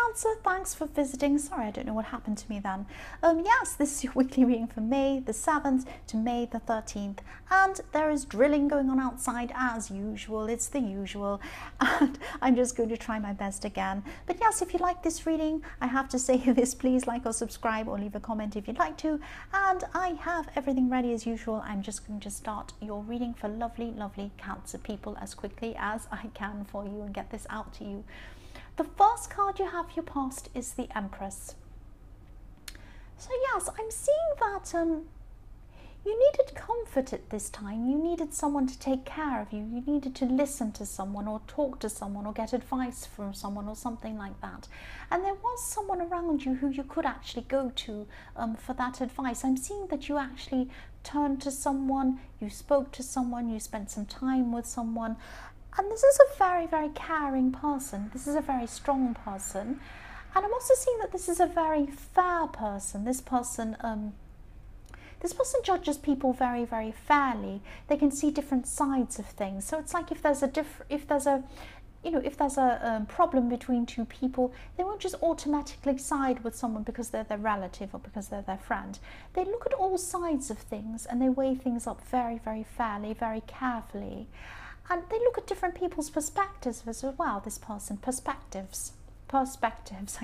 Cancer, thanks for visiting. Sorry, I don't know what happened to me then. Yes, this is your weekly reading for May the 7th to May the 13th. And there is drilling going on outside as usual. It's the usual. And I'm just going to try my best again. But yes, if you like this reading, I have to say this, please like or subscribe or leave a comment if you'd like to. And I have everything ready as usual. I'm just going to start your reading for lovely, lovely Cancer people as quickly as I can for you and get this out to you. The first card you have for your past is the Empress. So yes, I'm seeing that you needed comfort at this time. You needed someone to take care of you. You needed to listen to someone or talk to someone or get advice from someone or something like that. And there was someone around you who you could actually go to for that advice. I'm seeing that you actually turned to someone, you spoke to someone, you spent some time with someone. And this is a very, very caring person. This is a very strong person. And I'm also seeing that this is a very fair person. This person judges people very, very fairly. They can see different sides of things. So it's like if there's a problem between two people, they won't just automatically side with someone because they're their relative or because they're their friend. They look at all sides of things and they weigh things up very, very fairly, very carefully. And they look at different people's perspectives as well, this person. Perspectives, I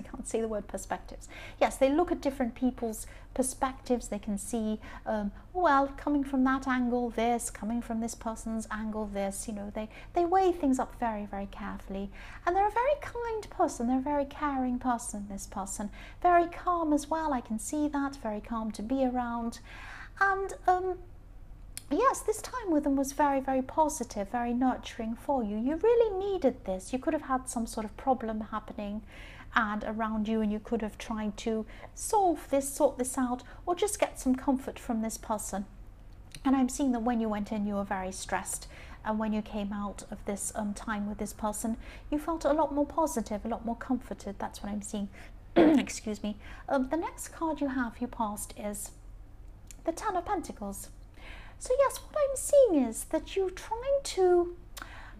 can't say the word perspectives. Yes, they look at different people's perspectives. They can see, well, coming from that angle, this, coming from this person's angle, this, they weigh things up very, very carefully. And they're a very kind person. They're a very caring person, this person. Very calm as well, I can see that, very calm to be around. And, yes, this time with them was very, very positive, very nurturing for you. You really needed this. You could have had some sort of problem happening and around you, and you could have tried to solve this, sort this out, or just get some comfort from this person. And I'm seeing that when you went in, you were very stressed. And when you came out of this time with this person, you felt a lot more positive, a lot more comforted. That's what I'm seeing. Excuse me. The next card you have, your past, is the Ten of Pentacles. So yes, what I'm seeing is that you're trying to,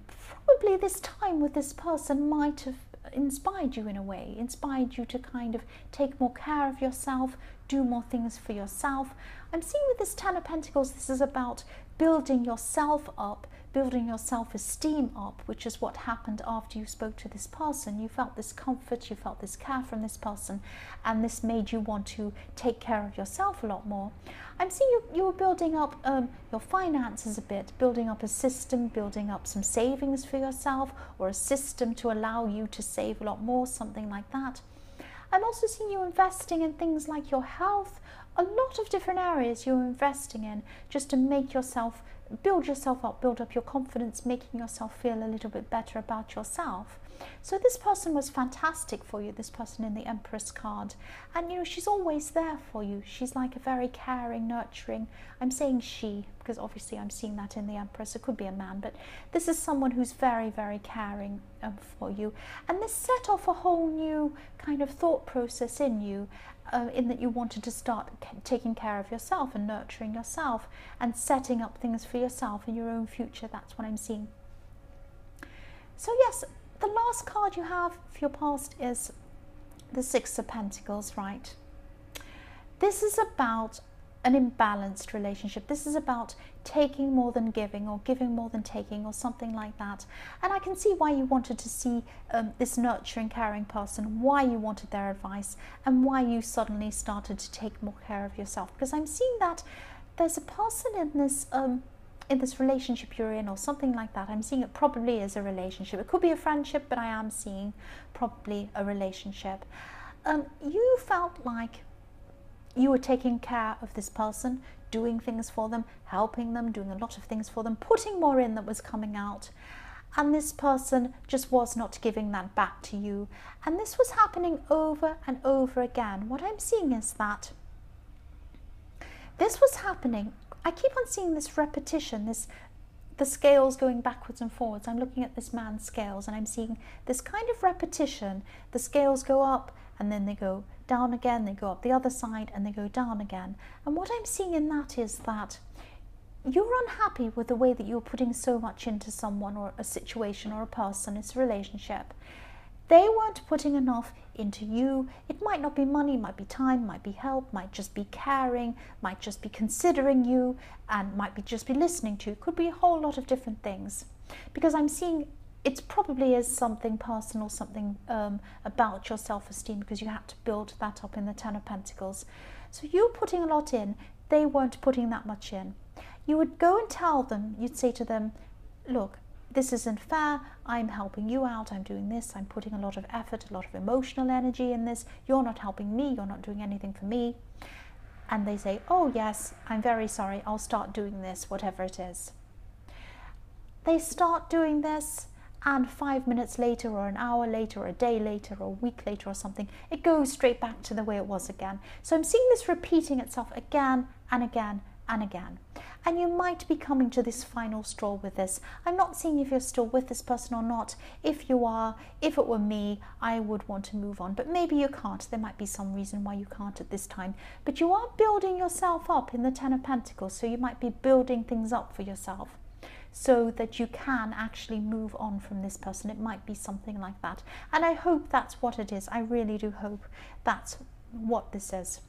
probably this time with this person might have inspired you in a way, inspired you to kind of take more care of yourself, do more things for yourself. I'm seeing with this Ten of Pentacles, this is about building yourself up, building your self-esteem up, which is what happened after you spoke to this person. You felt this comfort, you felt this care from this person, and this made you want to take care of yourself a lot more. I'm seeing you were building up your finances a bit, building up a system, building up some savings for yourself, or a system to allow you to save a lot more, something like that. I'm also seeing you investing in things like your health, a lot of different areas you're investing in just to make yourself, build yourself up, build up your confidence, making yourself feel a little bit better about yourself. So this person was fantastic for you, this person in the Empress card. And she's always there for you. She's like a very caring, nurturing, I'm saying she, because obviously I'm seeing that in the Empress. It could be a man, but this is someone who's very, very caring for you. And this set off a whole new kind of thought process in you, in that you wanted to start taking care of yourself and nurturing yourself and setting up things for yourself in your own future. That's what I'm seeing. So yes, the last card you have for your past is the Six of Pentacles, right? This is about an imbalanced relationship. This is about taking more than giving, or giving more than taking, or something like that. And I can see why you wanted to see this nurturing, caring person, why you wanted their advice, and why you suddenly started to take more care of yourself. Because I'm seeing that there's a person in this relationship you're in, or something like that. I'm seeing it probably is a relationship. It could be a friendship, but I am seeing probably a relationship. You felt like you were taking care of this person, doing things for them, helping them, doing a lot of things for them, putting more in that was coming out. And this person just was not giving that back to you. And this was happening over and over again. What I'm seeing is that this was happening. I keep on seeing this repetition, the scales going backwards and forwards. I'm looking at this man's scales and I'm seeing this kind of repetition. The scales go up and then they go down again, they go up the other side and they go down again. And what I'm seeing in that is that you're unhappy with the way that you're putting so much into someone or a situation or a person, it's a relationship. They weren't putting enough into you. It might not be money, might be time, might be help, might just be caring, might just be considering you, and might be just be listening to you. Could be a whole lot of different things. Because I'm seeing it probably is something personal, something about your self-esteem, because you had to build that up in the Ten of Pentacles. So you're putting a lot in, they weren't putting that much in. You would go and tell them, you'd say to them, look, this isn't fair, I'm helping you out, I'm doing this, I'm putting a lot of effort, a lot of emotional energy in this, you're not helping me, you're not doing anything for me. And they say, oh yes, I'm very sorry, I'll start doing this, whatever it is. They start doing this, and 5 minutes later, or an hour later, or a day later, or a week later, or something, it goes straight back to the way it was again. So I'm seeing this repeating itself again and again and again. And you might be coming to this final straw with this. I'm not seeing if you're still with this person or not. If you are, if it were me, I would want to move on. But maybe you can't. There might be some reason why you can't at this time. But you are building yourself up in the Ten of Pentacles. So you might be building things up for yourself, so that you can actually move on from this person. It might be something like that. And I hope that's what it is. I really do hope that's what this is.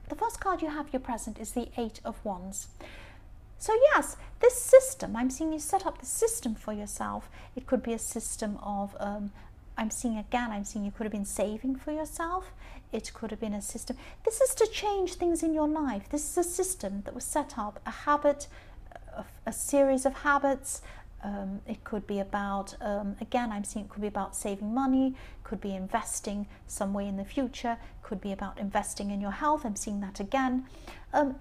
The first card you have, your present, is the Eight of Wands. So yes, this system, I'm seeing you set up the system for yourself. It could be a system of, I'm seeing you could have been saving for yourself. It could have been a system. This is to change things in your life. This is a system that was set up, a habit, a series of habits. It could be about, again, I'm seeing it could be about saving money, could be investing some way in the future, could be about investing in your health. I'm seeing that again.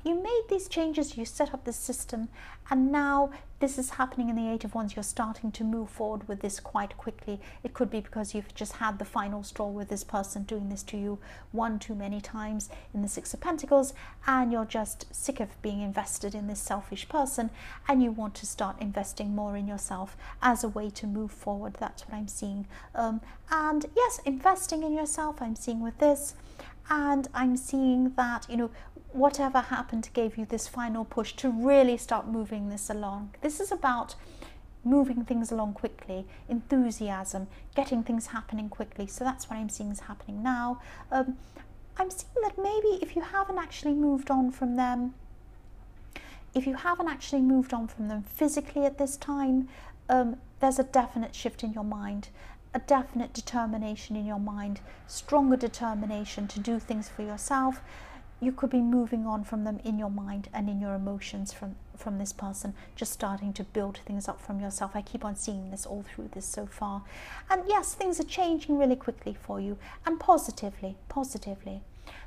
You made these changes, you set up this system, and now this is happening in the Eight of Wands. You're starting to move forward with this quite quickly. It could be because you've just had the final straw with this person doing this to you one too many times in the Six of Pentacles, and you're just sick of being invested in this selfish person, and you want to start investing more in yourself as a way to move forward. That's what I'm seeing. And yes, investing in yourself, I'm seeing with this. And I'm seeing that, you know, whatever happened gave you this final push to really start moving this along. This is about moving things along quickly, enthusiasm, getting things happening quickly. So that's what I'm seeing is happening now. I'm seeing that maybe if you haven't actually moved on from them, physically at this time, there's a definite shift in your mind, a definite determination in your mind, stronger determination to do things for yourself. You could be moving on from them in your mind and in your emotions from this person, just starting to build things up from yourself. I keep on seeing this all through this so far. And yes, things are changing really quickly for you, and positively.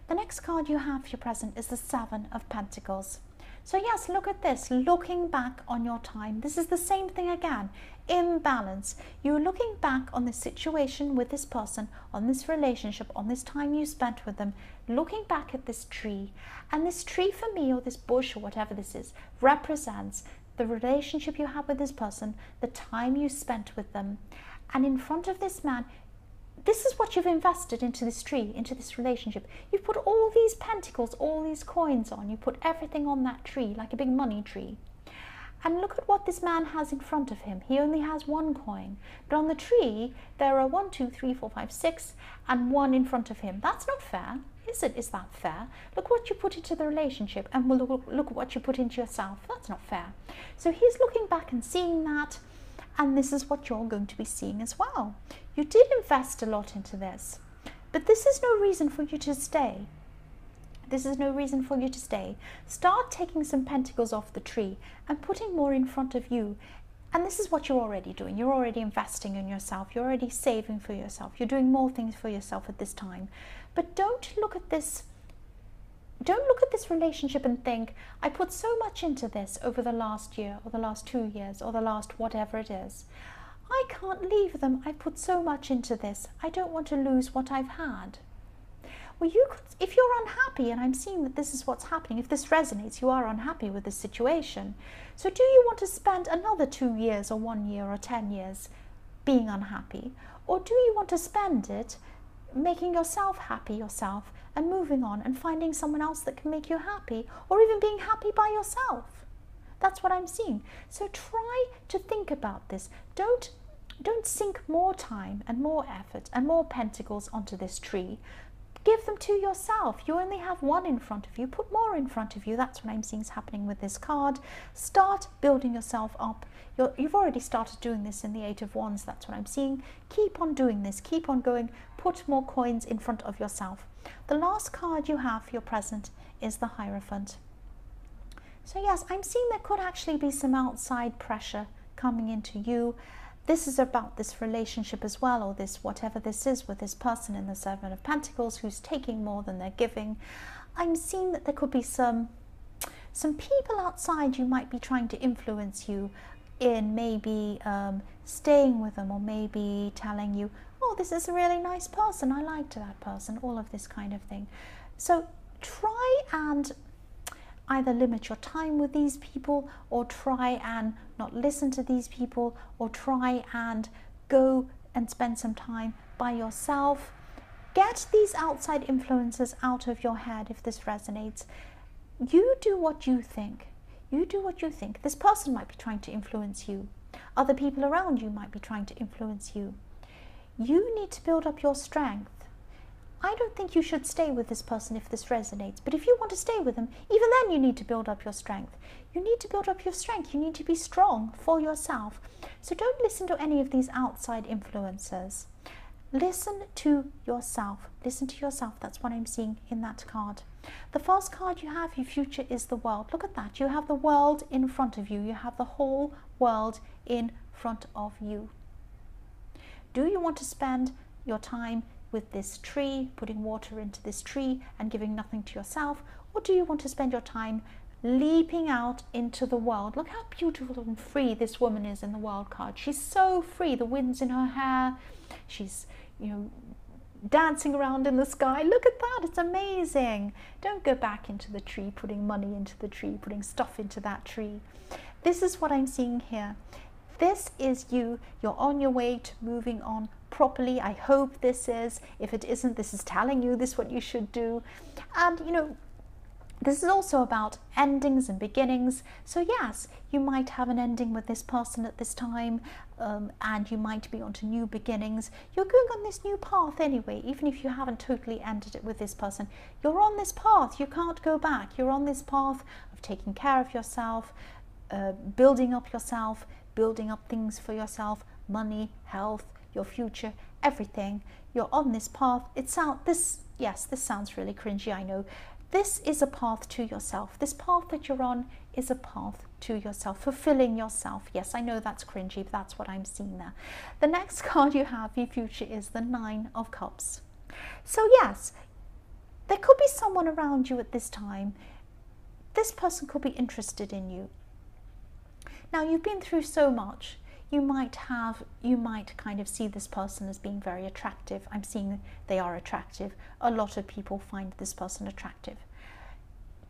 The next card you have for your present is the Seven of Pentacles. So yes, look at this, looking back on your time. This is the same thing again, imbalance. You're looking back on this situation with this person, on this relationship, on this time you spent with them, looking back at this tree. And this tree for me, or this bush, or whatever this is, represents the relationship you have with this person, the time you spent with them. And in front of this man, this is what you've invested into this tree, into this relationship. You've put all these pentacles, all these coins on. You put everything on that tree, like a big money tree. And look at what this man has in front of him. He only has one coin. But on the tree, there are 1, 2, 3, 4, 5, 6, and one in front of him. That's not fair, is it? Is that fair? Look what you put into the relationship, and look at what you put into yourself. That's not fair. So he's looking back and seeing that, and this is what you're going to be seeing as well. You did invest a lot into this, but this is no reason for you to stay. This is no reason for you to stay. Start taking some pentacles off the tree and putting more in front of you. And this is what you're already doing. You're already investing in yourself. You're already saving for yourself. You're doing more things for yourself at this time. But don't look at this. Don't look at this relationship and think, I put so much into this over the last year, or the last 2 years, or the last whatever it is. I can't leave them. I put so much into this. I don't want to lose what I've had. Well, you could, if you're unhappy, and I'm seeing that this is what's happening, if this resonates, you are unhappy with this situation. So do you want to spend another 2 years or 1 year or 10 years being unhappy? Or do you want to spend it making yourself happy yourself and moving on and finding someone else that can make you happy, or even being happy by yourself? That's what I'm seeing. So try to think about this. Don't don't sink more time and more effort and more pentacles onto this tree. Give them to yourself. You only have one in front of you. Put more in front of you. That's what I'm seeing is happening with this card. Start building yourself up. You've already started doing this in the Eight of Wands. That's what I'm seeing. Keep on doing this. Keep on going. Put more coins in front of yourself. The last card you have for your present is the Hierophant. So yes, I'm seeing there could actually be some outside pressure coming into you. This is about this relationship as well, or this whatever this is with this person in the Seven of Pentacles who's taking more than they're giving. I'm seeing that there could be some people outside you might be trying to influence you in maybe staying with them, or maybe telling you, oh, this is a really nice person, I liked that person, all of this kind of thing. So try and either limit your time with these people, or try and not listen to these people, or try and go and spend some time by yourself. Get these outside influences out of your head if this resonates. You do what you think. You do what you think. This person might be trying to influence you. Other people around you might be trying to influence you. You need to build up your strength. I don't think you should stay with this person if this resonates, but if you want to stay with them, even then you need to build up your strength. You need to build up your strength. You need to be strong for yourself. So don't listen to any of these outside influences. Listen to yourself. Listen to yourself. That's what I'm seeing in that card. The first card you have, your future, is the world. Look at that. You have the world in front of you. You have the whole world in front of you. Do you want to spend your time with this tree, putting water into this tree and giving nothing to yourself? Or do you want to spend your time leaping out into the world? Look how beautiful and free this woman is in the world card. She's so free. The wind's in her hair. She's, dancing around in the sky. Look at that. It's amazing. Don't go back into the tree, putting money into the tree, putting stuff into that tree. This is what I'm seeing here. This is you. You're on your way to moving on properly. I hope this is. If it isn't, this is telling you this is what you should do. And this is also about endings and beginnings. So yes, you might have an ending with this person at this time, and you might be onto new beginnings. You're going on this new path anyway, even if you haven't totally ended it with this person. You're on this path. You can't go back. You're on this path of taking care of yourself, building up yourself, building up things for yourself, money, health, your future, everything. You're on this path. This sounds really cringy, I know. This is a path to yourself. This path that you're on is a path to yourself, fulfilling yourself. Yes, I know that's cringy, but that's what I'm seeing there. The next card you have, your future, is the Nine of Cups. So yes, there could be someone around you at this time. This person could be interested in you. Now, you've been through so much. You might kind of see this person as being very attractive. I'm seeing they are attractive. A lot of people find this person attractive.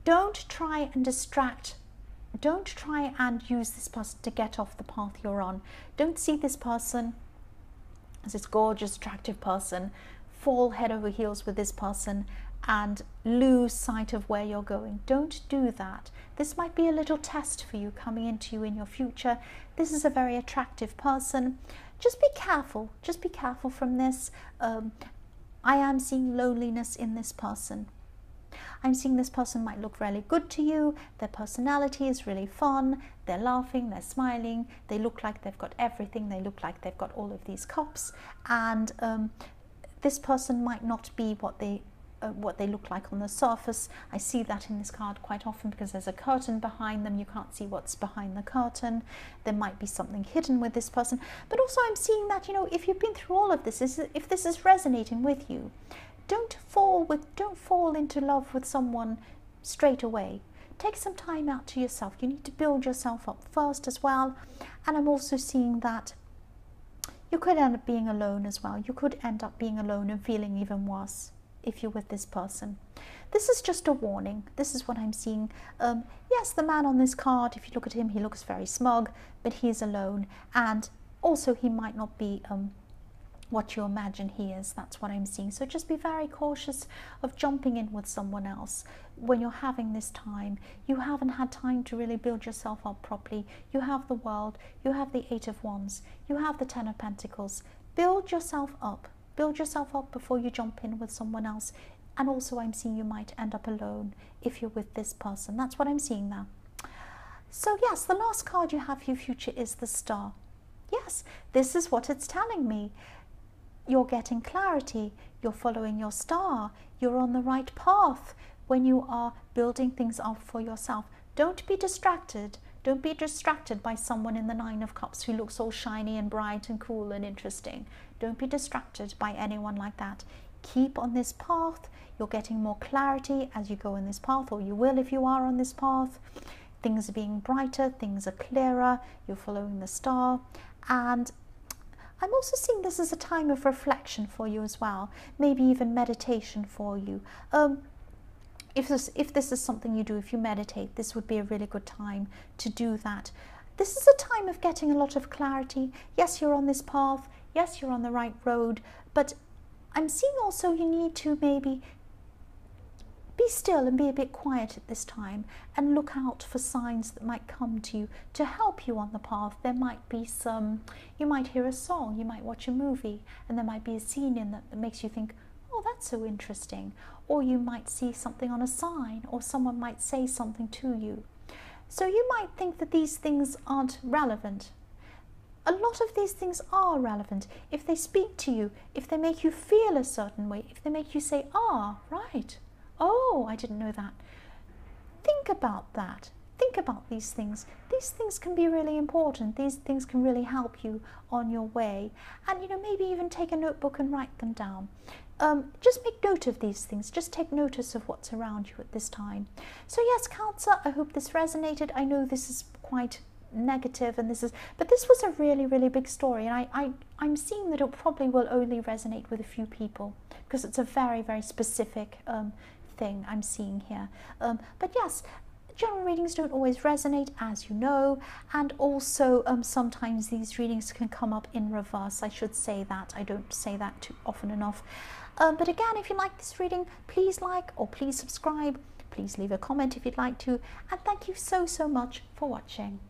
Don't try and distract. Don't try and use this person to get off the path you're on. Don't see this person as this gorgeous, attractive person. Fall head over heels with this person and lose sight of where you're going. Don't do that. This might be a little test for you coming into you in your future. This is a very attractive person. Just be careful. Just be careful from this. I am seeing loneliness in this person. I'm seeing this person might look really good to you. Their personality is really fun. They're laughing, they're smiling. They look like they've got everything. They look like they've got all of these cups. And this person might not be what they look like on the surface. I see that in this card quite often because there's a curtain behind them. You can't see what's behind the curtain. There might be something hidden with this person. But also I'm seeing that, if you've been through all of this, if this is resonating with you, don't fall into love with someone straight away. Take some time out to yourself. You need to build yourself up first as well. And I'm also seeing that you could end up being alone as well. You could end up being alone and feeling even worse if you're with this person. This is just a warning. This is what I'm seeing. Yes, the man on this card, if you look at him, he looks very smug, but he's alone. And also he might not be what you imagine he is. That's what I'm seeing. So just be very cautious of jumping in with someone else when you're having this time. You haven't had time to really build yourself up properly. You have the World, you have the Eight of Wands, you have the Ten of Pentacles. Build yourself up. Build yourself up before you jump in with someone else. And also I'm seeing you might end up alone if you're with this person. That's what I'm seeing now. So yes, the last card you have for your future is the Star. Yes, this is what it's telling me. You're getting clarity, you're following your star, you're on the right path when you are building things up for yourself. Don't be distracted. Don't be distracted by someone in the Nine of Cups who looks all shiny and bright and cool and interesting. Don't be distracted by anyone like that. Keep on this path. You're getting more clarity as you go on this path, or you will if you are on this path. Things are being brighter, things are clearer, you're following the star. And I'm also seeing this as a time of reflection for you as well, maybe even meditation for you. If this is something you do, if you meditate, this would be a really good time to do that. This is a time of getting a lot of clarity. Yes, you're on this path. Yes, you're on the right road. But I'm seeing also you need to maybe be still and be a bit quiet at this time and look out for signs that might come to you to help you on the path. There might be you might hear a song, you might watch a movie, and there might be a scene in that makes you think, oh, that's so interesting. Or you might see something on a sign, or someone might say something to you. So you might think that these things aren't relevant. A lot of these things are relevant. If they speak to you, if they make you feel a certain way, if they make you say, ah, right, oh, I didn't know that. Think about that. Think about these things. These things can be really important. These things can really help you on your way. And, maybe even take a notebook and write them down. Just make note of these things. Just take notice of what's around you at this time. So yes, Cancer, I hope this resonated. I know this is quite negative, but this was a really, really big story. And I'm seeing that it probably will only resonate with a few people because it's a very, very specific thing I'm seeing here. But yes, general readings don't always resonate, as you know, and also sometimes these readings can come up in reverse. I should say that. I don't say that too often enough. But again, if you like this reading, please like or please subscribe. Please leave a comment if you'd like to. And thank you so, so much for watching.